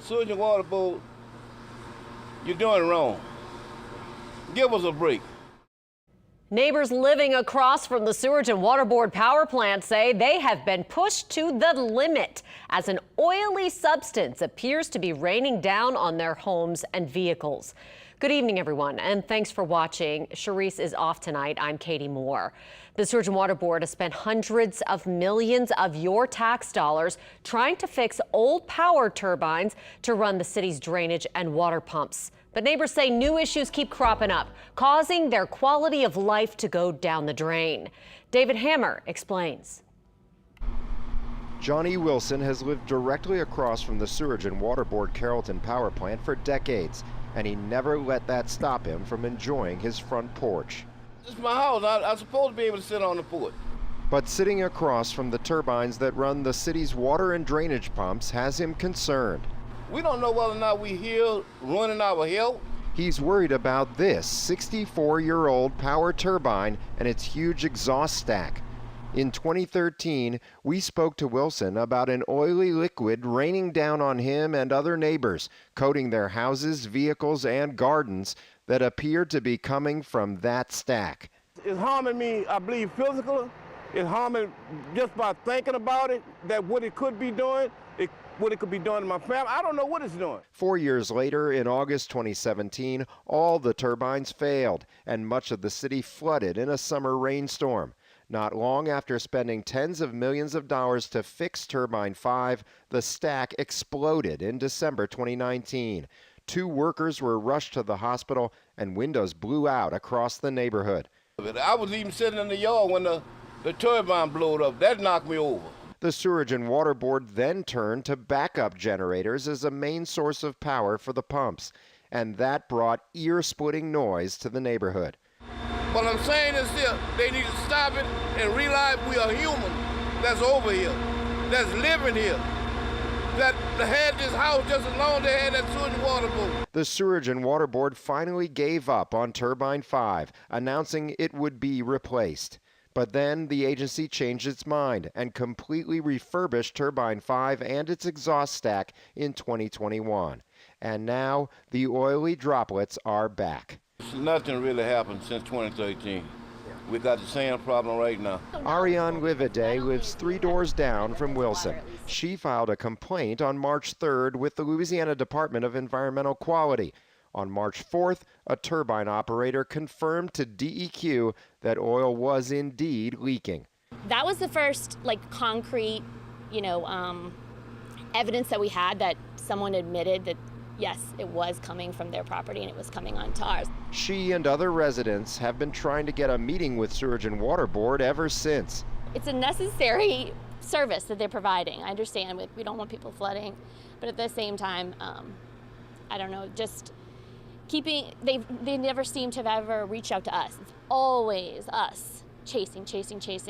Sewage and Water Board, you're doing it wrong. Give us a break. Neighbors living across from the Sewage and Water Board power plant say they have been pushed to the limit as an oily substance appears to be raining down on their homes and vehicles. Good evening, everyone, and thanks for watching. Charisse is off tonight. I'm Katie Moore. The Sewage and Water Board has spent hundreds of millions of your tax dollars trying to fix old power turbines to run the city's drainage and water pumps. But neighbors say new issues keep cropping up, causing their quality of life to go down the drain. David Hammer explains. Johnny Wilson has lived directly across from the Sewage and Water Board Carrollton power plant for decades, and he never let that stop him from enjoying his front porch. This is my house. I'm supposed to be able to sit on the porch. But sitting across from the turbines that run the city's water and drainage pumps has him concerned. We don't know whether or not we here running our health. He's worried about this 64-year-old power turbine and its huge exhaust stack. In 2013, we spoke to Wilson about an oily liquid raining down on him and other neighbors, coating their houses, vehicles, and gardens that appeared to be coming from that stack. It's harming me, I believe, physically. It's harming just by thinking about it, that what it could be doing, what it could be doing to my family. I don't know what it's doing. 4 years later, in August 2017, all the turbines failed, and much of the city flooded in a summer rainstorm. Not long after spending tens of millions of dollars to fix Turbine 5, the stack exploded in December 2019. 2 workers were rushed to the hospital, and windows blew out across the neighborhood. I was even sitting in the yard when the turbine blew up. That knocked me over. The Sewage and Water Board then turned to backup generators as a main source of power for the pumps, and that brought ear-splitting noise to the neighborhood. What I'm saying is this, they need to stop it and realize we are human that's over here, that's living here, that had this house just as long as they had that Sewage and Water Board. The Sewage and Water Board finally gave up on Turbine 5, announcing it would be replaced. But then the agency changed its mind and completely refurbished Turbine 5 and its exhaust stack in 2021. And now the oily droplets are back. Nothing really happened since 2013. We got the same problem right now. Ariane Livide lives 3 doors down from Wilson. She filed a complaint on March 3rd with the Louisiana Department of Environmental Quality. On March 4th, a turbine operator confirmed to DEQ that oil was indeed leaking. That was the first concrete, evidence that we had that someone admitted that yes, it was coming from their property and it was coming onto ours. She and other residents have been trying to get a meeting with Sewage and Water Board ever since. It's a necessary service that they're providing. I understand we don't want people flooding, but at the same time, I don't know, just they never seem to have ever reached out to us. It's always us chasing.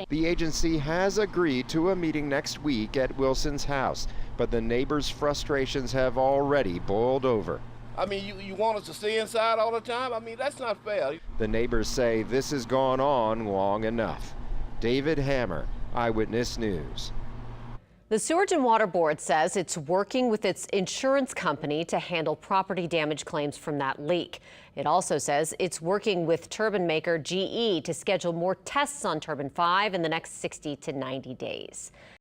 The agency has agreed to a meeting next week at Wilson's house, but the neighbors' frustrations have already boiled over. I mean, you want us to stay inside all the time? I mean, that's not fair. The neighbors say this has gone on long enough. David Hammer, Eyewitness News. The Sewage and Water Board says it's working with its insurance company to handle property damage claims from that leak. It also says it's working with turbine maker GE to schedule more tests on Turbine 5 in the next 60 to 90 days.